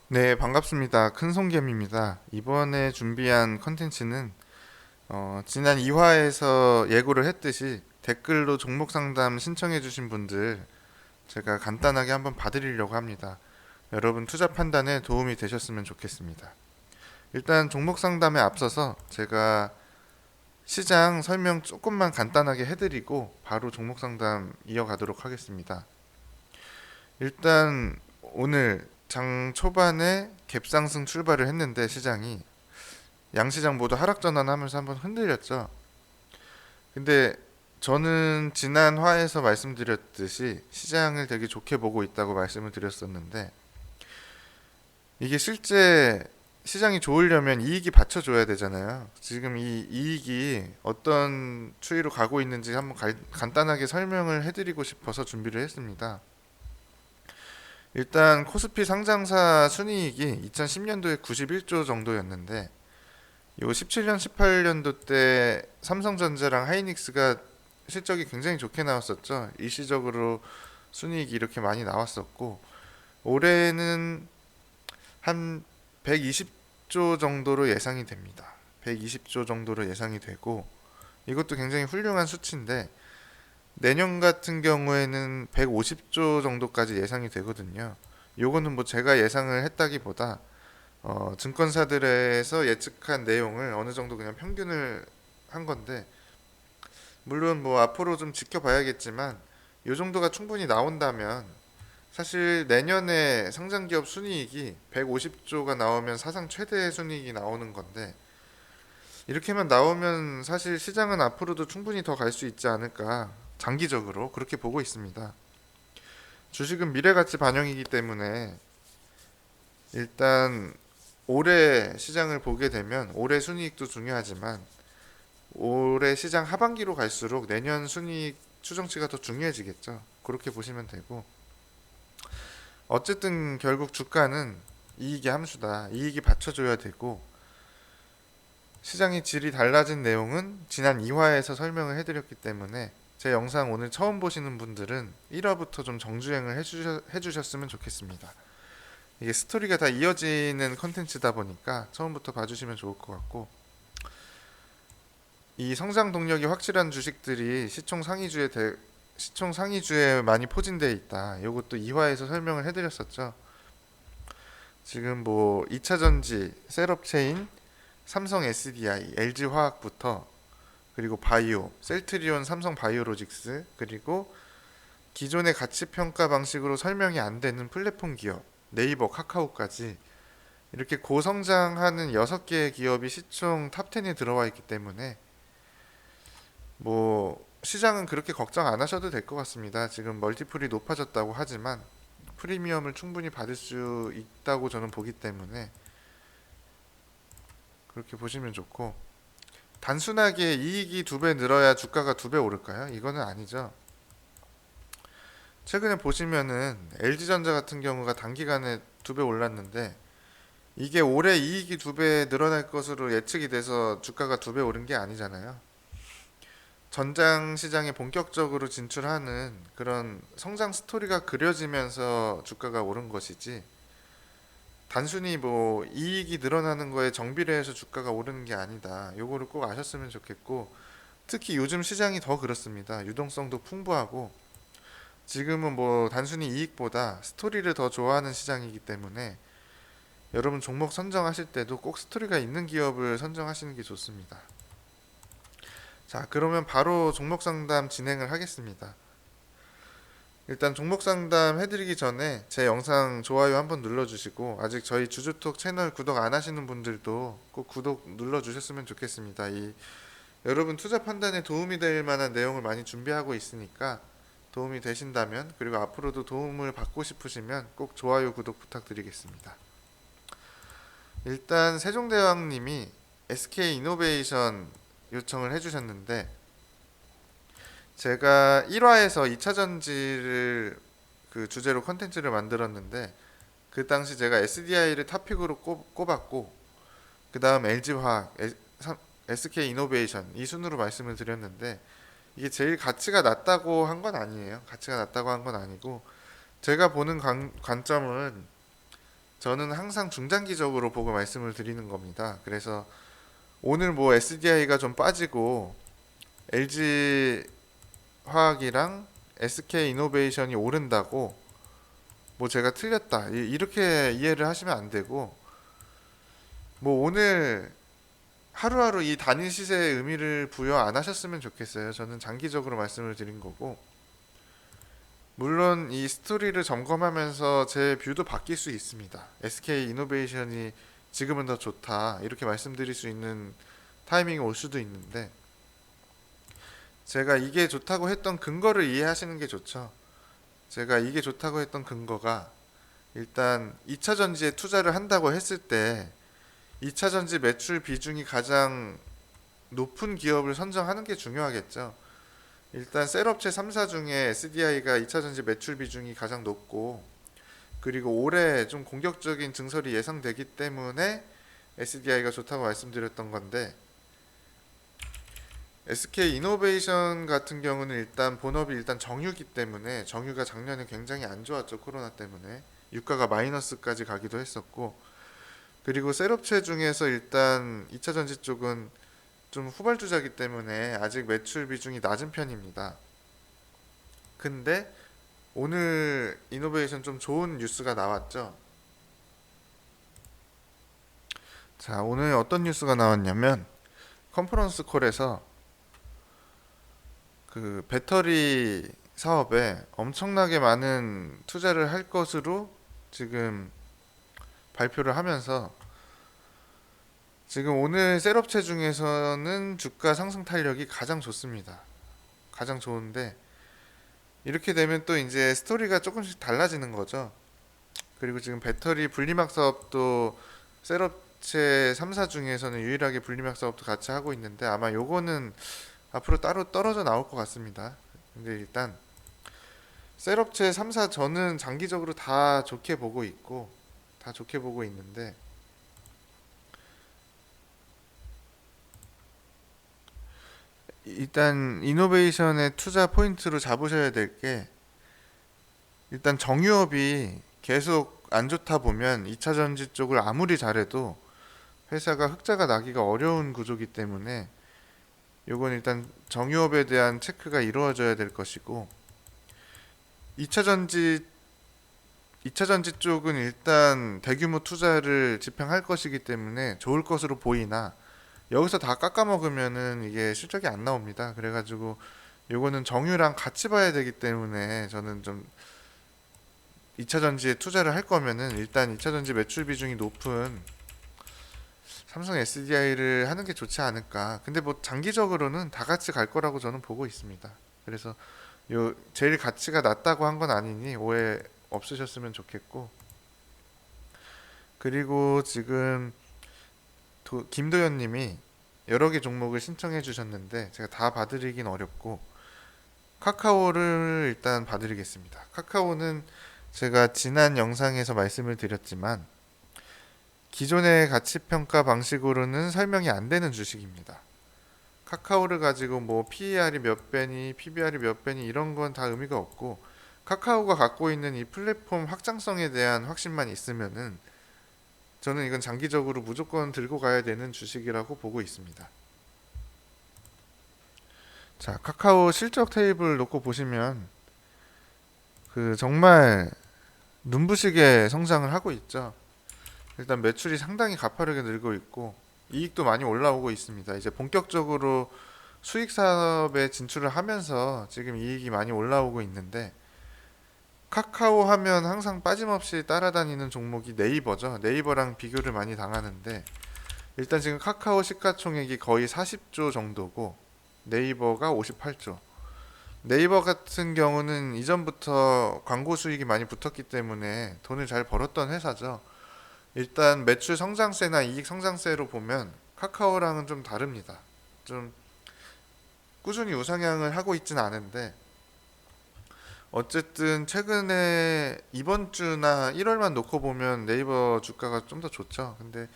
네, 반갑습니다. 큰송겜입니다. 이번에 준비한 컨텐츠는 지난 2화에서 예고를 했듯이 댓글로 종목 상담 신청해주신 분들 제가 간단하게 한번 봐드리려고 합니다. 여러분 투자 판단에 도움이 되셨으면 좋겠습니다. 일단 종목 상담에 앞서서 제가 시장 설명 조금만 간단하게 해드리고 바로 종목 상담 이어가도록 하겠습니다. 일단 오늘 장 초반에 갭상승 출발을 했는데 시장이 양시장 모두 하락 전환하면서 한번 흔들렸죠. 근데 저는 지난 화에서 말씀드렸듯이 시장을 되게 좋게 보고 있다고 말씀을 드렸었는데 이게 실제 시장이 좋으려면 이익이 받쳐줘야 되잖아요. 지금 이 이익이 어떤 추이로 가고 있는지 한번 간단하게 설명을 해드리고 싶어서 준비를 했습니다. 일단 코스피 상장사 순이익이 2010년도에 91조 정도였는데 요 17년, 18년도 때 삼성전자랑 하이닉스가 실적이 굉장히 좋게 나왔었죠. 일시적으로 순이익이 이렇게 많이 나왔었고 올해는 한 120조 정도로 예상이 됩니다. 120조 정도로 예상이 되고 이것도 굉장히 훌륭한 수치인데 내년 같은 경우에는 150조 정도까지 예상이 되거든요. 요거는 뭐 제가 예상을 했다기보다 증권사들에서 예측한 내용을 어느 정도 그냥 평균을 한 건데 물론 뭐 앞으로 좀 지켜봐야겠지만 요 정도가 충분히 나온다면 사실 내년에 상장기업 순이익이 150조가 나오면 사상 최대 순이익이 나오는 건데 이렇게만 나오면 사실 시장은 앞으로도 충분히 더 갈 수 있지 않을까 장기적으로 그렇게 보고 있습니다. 주식은 미래가치 반영이기 때문에 일단 올해 시장을 보게 되면 올해 순이익도 중요하지만 올해 시장 하반기로 갈수록 내년 순이익 추정치가 더 중요해지겠죠. 그렇게 보시면 되고 어쨌든 결국 주가는 이익의 함수다. 이익이 받쳐줘야 되고 시장의 질이 달라진 내용은 지난 2화에서 설명을 해드렸기 때문에 제 영상 오늘 처음 보시는 분들은 1화부터 좀 정주행을 해주셨으면 좋겠습니다. 이게 스토리가 다 이어지는 컨텐츠다 보니까 처음부터 봐주시면 좋을 것 같고 이 성장 동력이 확실한 주식들이 시총 상위주에 많이 포진되어 있다. 이것도 2화에서 설명을 해드렸었죠. 지금 뭐 2차전지, 셋업체인, 삼성 SDI, LG화학부터 그리고 바이오, 셀트리온, 삼성 바이오로직스 그리고 기존의 가치평가 방식으로 설명이 안 되는 플랫폼 기업, 네이버, 카카오까지 이렇게 고성장하는 6개의 기업이 시총 탑10에 들어와 있기 때문에 뭐 시장은 그렇게 걱정 안 하셔도 될 것 같습니다. 지금 멀티플이 높아졌다고 하지만 프리미엄을 충분히 받을 수 있다고 저는 보기 때문에 그렇게 보시면 좋고 단순하게 이익이 2배 늘어야 주가가 2배 오를까요? 이거는 아니죠. 최근에 보시면은 LG전자 같은 경우가 단기간에 2배 올랐는데 이게 올해 이익이 2배 늘어날 것으로 예측이 돼서 주가가 2배 오른 게 아니잖아요. 전장 시장에 본격적으로 진출하는 그런 성장 스토리가 그려지면서 주가가 오른 것이지 단순히 뭐 이익이 늘어나는 거에 정비례해서 주가가 오르는 게 아니다. 요거를 꼭 아셨으면 좋겠고 특히 요즘 시장이 더 그렇습니다. 유동성도 풍부하고 지금은 뭐 단순히 이익보다 스토리를 더 좋아하는 시장이기 때문에 여러분 종목 선정하실 때도 꼭 스토리가 있는 기업을 선정하시는 게 좋습니다. 자, 그러면 바로 종목 상담 진행을 하겠습니다. 일단 종목 상담 해드리기 전에 제 영상 좋아요 한번 눌러주시고 아직 저희 주주톡 채널 구독 안 하시는 분들도 꼭 구독 눌러주셨으면 좋겠습니다. 여러분 투자 판단에 도움이 될 만한 내용을 많이 준비하고 있으니까 도움이 되신다면 그리고 앞으로도 도움을 받고 싶으시면 꼭 좋아요 구독 부탁드리겠습니다. 일단 세종대왕님이 SK이노베이션 요청을 해주셨는데 제가 1화에서 2차전지를 그 주제로 컨텐츠를 만들었는데 그 당시 제가 SDI를 탑픽으로 꼽았고 그 다음 LG화학, SK이노베이션 이 순으로 말씀을 드렸는데 이게 제일 가치가 낮다고 한 건 아니에요. 가치가 낮다고 한 건 아니고 제가 보는 관점은 저는 항상 중장기적으로 보고 말씀을 드리는 겁니다. 그래서 오늘 뭐 SDI가 좀 빠지고 LG 화학이랑 SK 이노베이션이 오른다고 뭐 제가 틀렸다 이렇게 이해를 하시면 안 되고, 뭐 오늘 하루하루 이 단일 시세의 의미를 부여 안 하셨으면 좋겠어요. 저는 장기적으로 말씀을 드린 거고, 물론 이 스토리를 점검하면서 제 뷰도 바뀔 수 있습니다. SK 이노베이션이 지금은 더 좋다 이렇게 말씀드릴 수 있는 타이밍이 올 수도 있는데, 제가 이게 좋다고 했던 근거를 이해하시는 게 좋죠. 제가 이게 좋다고 했던 근거가, 일단 2차 전지에 투자를 한다고 했을 때 2차 전지 매출 비중이 가장 높은 기업을 선정하는 게 중요하겠죠. 일단 셀업체 3사 중에 SDI가 2차 전지 매출 비중이 가장 높고, 그리고 올해 좀 공격적인 증설이 예상되기 때문에 SDI가 좋다고 말씀드렸던 건데, SK 이노베이션 같은 경우는 일단 본업이 일단 정유기 때문에, 정유가 작년에 굉장히 안 좋았죠. 코로나 때문에 유가가 마이너스까지 가기도 했었고, 그리고 셀업체 중에서 일단 2차 전지 쪽은 좀 후발주자기 때문에 아직 매출 비중이 낮은 편입니다. 근데 오늘 이노베이션 좀 좋은 뉴스가 나왔죠. 자, 오늘 어떤 뉴스가 나왔냐면, 컨퍼런스 콜에서 그 배터리 사업에 엄청나게 많은 투자를 할 것으로 지금 발표를 하면서, 지금 오늘 셀업체 중에서는 주가 상승 탄력이 가장 좋습니다. 가장 좋은데, 이렇게 되면 또 이제 스토리가 조금씩 달라지는 거죠. 그리고 지금 배터리 분리막 사업도 셀업체 3사 중에서는 유일하게 분리막 사업도 같이 하고 있는데, 아마 요거는 앞으로 따로 떨어져 나올 것 같습니다. 근데 일단 셀업체 3사 저는 장기적으로 다 좋게 보고 있고, 다 좋게 보고 있는데, 일단 이노베이션의 투자 포인트로 잡으셔야 될 게, 일단 정유업이 계속 안 좋다 보면 2차 전지 쪽을 아무리 잘해도 회사가 흑자가 나기가 어려운 구조기 때문에, 요건 일단 정유업에 대한 체크가 이루어져야 될 것이고, 2차 전지 2차 전지 쪽은 일단 대규모 투자를 집행할 것이기 때문에 좋을 것으로 보이나, 여기서 다 깎아먹으면은 이게 실적이 안 나옵니다. 그래가지고 요거는 정유랑 같이 봐야 되기 때문에, 저는 좀 2차 전지에 투자를 할 거면은 일단 2차 전지 매출 비중이 높은 삼성 SDI를 하는 게 좋지 않을까. 근데 뭐 장기적으로는 다 같이 갈 거라고 저는 보고 있습니다. 그래서 요 제일 가치가 낮다고 한 건 아니니 오해 없으셨으면 좋겠고, 그리고 지금 김도현님이 여러 개 종목을 신청해 주셨는데 제가 다 봐드리긴 어렵고, 카카오를 일단 봐드리겠습니다. 카카오는 제가 지난 영상에서 말씀을 드렸지만 기존의 가치평가 방식으로는 설명이 안 되는 주식입니다. 카카오를 가지고 뭐 PER이 몇 배니 PBR이 몇 배니 이런 건 다 의미가 없고, 카카오가 갖고 있는 이 플랫폼 확장성에 대한 확신만 있으면은 저는 이건 장기적으로 무조건 들고 가야 되는 주식이라고 보고 있습니다. 자, 카카오 실적 테이블 놓고 보시면 그 정말 눈부시게 성장을 하고 있죠. 일단 매출이 상당히 가파르게 늘고 있고 이익도 많이 올라오고 있습니다. 이제 본격적으로 수익 사업에 진출을 하면서 지금 이익이 많이 올라오고 있는데, 카카오 하면 항상 빠짐없이 따라다니는 종목이 네이버죠. 네이버랑 비교를 많이 당하는데, 일단 지금 카카오 시가총액이 거의 40조 정도고 네이버가 58조. 네이버 같은 경우는 이전부터 광고 수익이 많이 붙었기 때문에 돈을 잘 벌었던 회사죠. 일단 매출 성장세나 이익 성장세로 보면 카카오랑은 좀 다릅니다. 좀 꾸준히 우상향을 하고 있진 않은데, 어쨌든 최근에 이번 주나 1월만 놓고 보면 네이버 주가가 좀 더 좋죠. 근데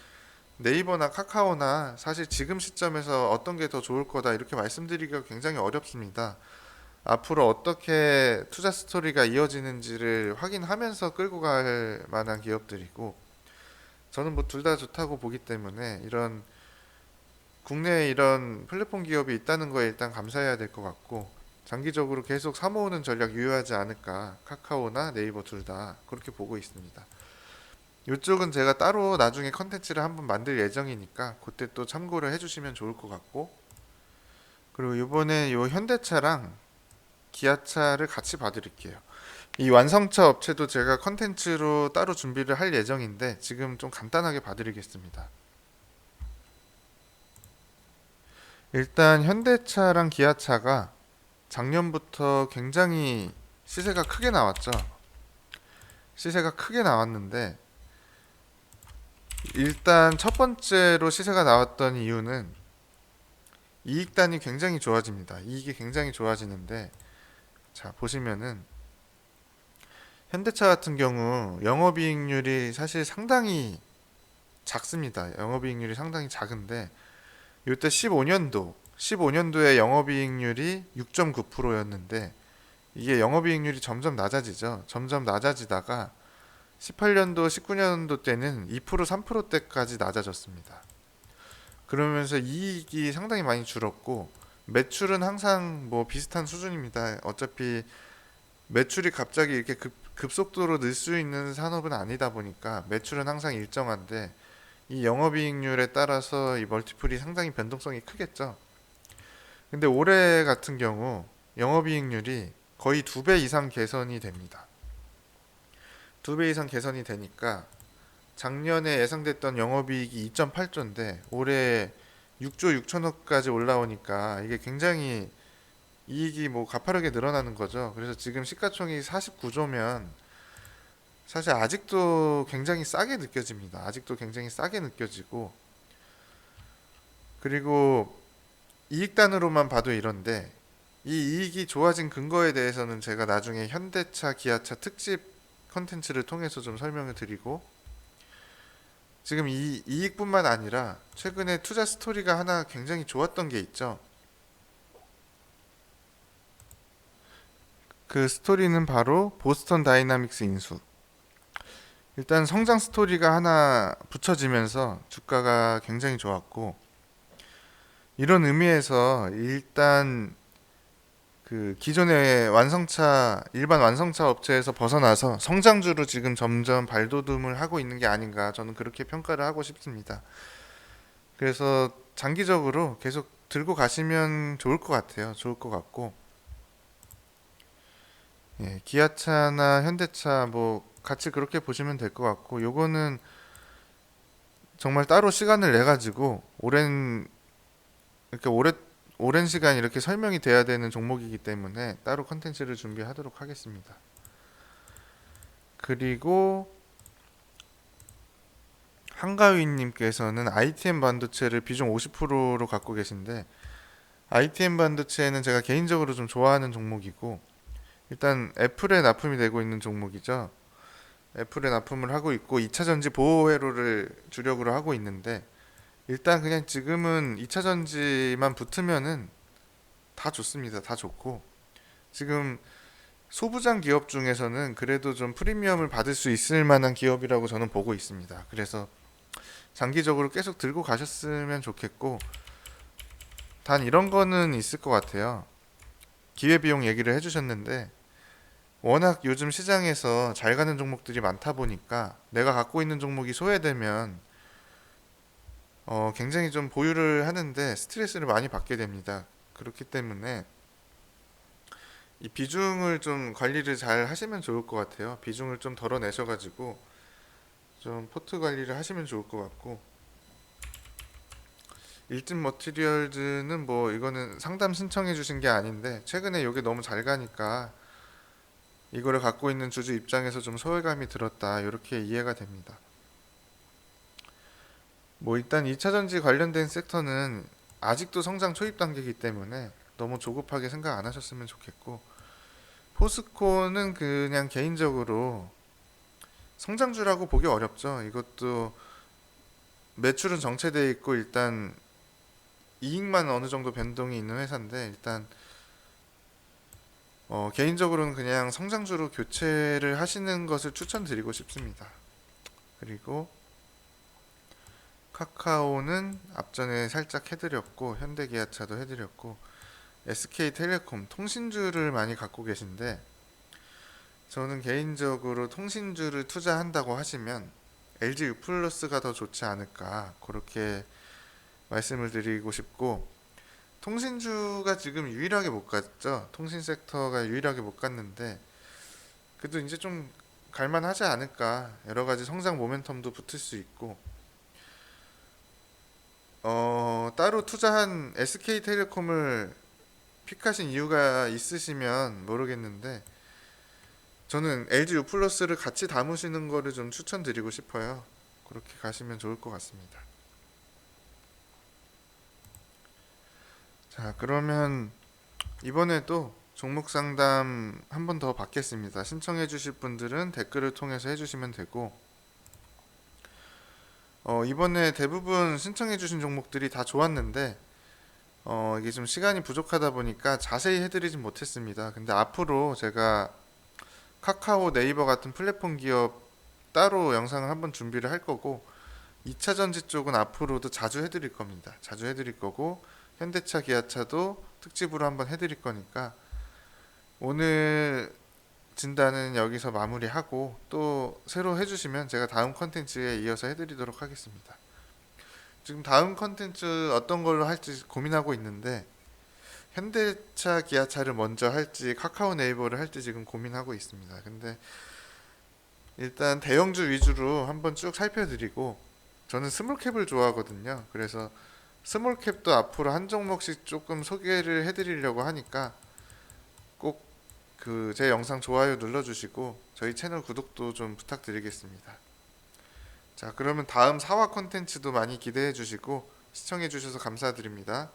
네이버나 카카오나 사실 지금 시점에서 어떤 게 더 좋을 거다 이렇게 말씀드리기가 굉장히 어렵습니다. 앞으로 어떻게 투자 스토리가 이어지는지를 확인하면서 끌고 갈 만한 기업들이고, 저는 뭐 둘 다 좋다고 보기 때문에 이런 국내에 이런 플랫폼 기업이 있다는 거에 일단 감사해야 될 것 같고 장기적으로 계속 사모으는 전략 유효하지 않을까 카카오나 네이버 둘 다 그렇게 보고 있습니다. 이쪽은 제가 따로 나중에 컨텐츠를 한번 만들 예정이니까 그때 또 참고를 해주시면 좋을 것 같고 그리고 이번에 요 현대차랑 기아차를 같이 봐드릴게요. 이 완성차 업체도 제가 컨텐츠로 따로 준비를 할 예정인데 지금 좀 간단하게 봐드리겠습니다. 일단 현대차랑 기아차가 작년부터 굉장히 시세가 크게 나왔죠. 시세가 크게 나왔는데 일단 첫 번째로 시세가 나왔던 이유는 이익단이 굉장히 좋아집니다. 이익이 굉장히 좋아지는데 자 보시면은 현대차 같은 경우 영업이익률이 사실 상당히 작습니다. 영업이익률이 상당히 작은데 이때 15년도에 영업이익률이 6.9%였는데 이게 영업이익률이 점점 낮아지죠. 점점 낮아지다가 18년도, 19년도 때는 2%, 3%대까지 낮아졌습니다. 그러면서 이익이 상당히 많이 줄었고 매출은 항상 뭐 비슷한 수준입니다. 어차피 매출이 갑자기 이렇게 급속도로 늘 수 있는 산업은 아니다 보니까 매출은 항상 일정한데 이 영업이익률에 따라서 이 멀티플이 상당히 변동성이 크겠죠. 근데 올해 같은 경우 영업이익률이 거의 2배 이상 개선이 됩니다. 2배 이상 개선이 되니까 작년에 예상됐던 영업이익이 2.8조인데 올해 6조 6천억까지 올라오니까 이게 굉장히 이익이 뭐 가파르게 늘어나는 거죠. 그래서 지금 시가총액이 49조면 사실 아직도 굉장히 싸게 느껴집니다. 아직도 굉장히 싸게 느껴지고 그리고 이익단으로만 봐도 이런데 이 이익이 좋아진 근거에 대해서는 제가 나중에 현대차, 기아차 특집 컨텐츠를 통해서 좀 설명을 드리고 지금 이 이익뿐만 아니라 최근에 투자 스토리가 하나 굉장히 좋았던 게 있죠. 그 스토리는 바로 보스턴 다이나믹스 인수. 일단 성장 스토리가 하나 붙여지면서 주가가 굉장히 좋았고 이런 의미에서 일단 그 기존의 일반 완성차 업체에서 벗어나서 성장주로 지금 점점 발돋움을 하고 있는 게 아닌가 저는 그렇게 평가를 하고 싶습니다. 그래서 장기적으로 계속 들고 가시면 좋을 것 같아요. 좋을 것 같고 예, 기아차나 현대차 뭐 같이 그렇게 보시면 될 것 같고 요거는 정말 따로 시간을 내 가지고 이렇게 오랜 시간 이렇게 설명이 돼야 되는 종목이기 때문에 따로 컨텐츠를 준비하도록 하겠습니다. 그리고 한가위님께서는 ITM 반도체를 비중 50%로 갖고 계신데 ITM 반도체는 제가 개인적으로 좀 좋아하는 종목이고 일단 애플에 납품이 되고 있는 종목이죠. 애플에 납품을 하고 있고 2차전지 보호 회로를 주력으로 하고 있는데 일단 그냥 지금은 2차전지만 붙으면은 다 좋습니다. 다 좋고 지금 소부장 기업 중에서는 그래도 좀 프리미엄을 받을 수 있을 만한 기업이라고 저는 보고 있습니다. 그래서 장기적으로 계속 들고 가셨으면 좋겠고 단 이런 거는 있을 것 같아요. 기회비용 얘기를 해주셨는데 워낙 요즘 시장에서 잘 가는 종목들이 많다 보니까 내가 갖고 있는 종목이 소외되면 굉장히 좀 보유를 하는데 스트레스를 많이 받게 됩니다. 그렇기 때문에 이 비중을 좀 관리를 잘 하시면 좋을 것 같아요. 비중을 좀 덜어내셔가지고 좀 포트 관리를 하시면 좋을 것 같고 일진 머티리얼즈는 뭐 이거는 상담 신청해 주신 게 아닌데 최근에 이게 너무 잘 가니까 이거를 갖고 있는 주주 입장에서 좀 소외감이 들었다 이렇게 이해가 됩니다. 뭐 일단 2차전지 관련된 섹터는 아직도 성장 초입 단계이기 때문에 너무 조급하게 생각 안 하셨으면 좋겠고 포스코는 그냥 개인적으로 성장주라고 보기 어렵죠. 이것도 매출은 정체되어 있고 일단 이익만 어느 정도 변동이 있는 회사인데 일단 개인적으로는 그냥 성장주로 교체를 하시는 것을 추천드리고 싶습니다. 그리고 카카오는 앞전에 살짝 해드렸고 현대기아차도 해드렸고 SK텔레콤 통신주를 많이 갖고 계신데 저는 개인적으로 통신주를 투자한다고 하시면 LG U+가 더 좋지 않을까 그렇게 말씀을 드리고 싶고 통신주가 지금 유일하게 못 갔죠. 통신 섹터가 유일하게 못 갔는데 그래도 이제 좀 갈만하지 않을까. 여러 가지 성장 모멘텀도 붙을 수 있고 따로 투자한 SK텔레콤을 픽하신 이유가 있으시면 모르겠는데 저는 LG U+를 같이 담으시는 거를 좀 추천드리고 싶어요. 그렇게 가시면 좋을 것 같습니다. 자, 그러면 이번에도 종목 상담 한 번 더 받겠습니다. 신청해 주실 분들은 댓글을 통해서 해주시면 되고 이번에 대부분 신청해 주신 종목들이 다 좋았는데 이게 좀 시간이 부족하다 보니까 자세히 해드리진 못했습니다. 근데 앞으로 제가 카카오, 네이버 같은 플랫폼 기업 따로 영상을 한번 준비를 할 거고 2차전지 쪽은 앞으로도 자주 해드릴 겁니다. 자주 해드릴 거고 현대차, 기아차도 특집으로 한번 해드릴 거니까 오늘 진단은 여기서 마무리하고 또 새로 해주시면 제가 다음 컨텐츠에 이어서 해드리도록 하겠습니다. 지금 다음 컨텐츠 어떤 걸로 할지 고민하고 있는데 현대차, 기아차를 먼저 할지 카카오, 네이버를 할지 지금 고민하고 있습니다. 근데 일단 대형주 위주로 한번 쭉 살펴드리고 저는 스몰캡을 좋아하거든요. 그래서 스몰캡도 앞으로 한 종목씩 조금 소개를 해드리려고 하니까 꼭 그 제 영상 좋아요 눌러주시고 저희 채널 구독도 좀 부탁드리겠습니다. 자, 그러면 다음 4화 콘텐츠도 많이 기대해 주시고 시청해 주셔서 감사드립니다.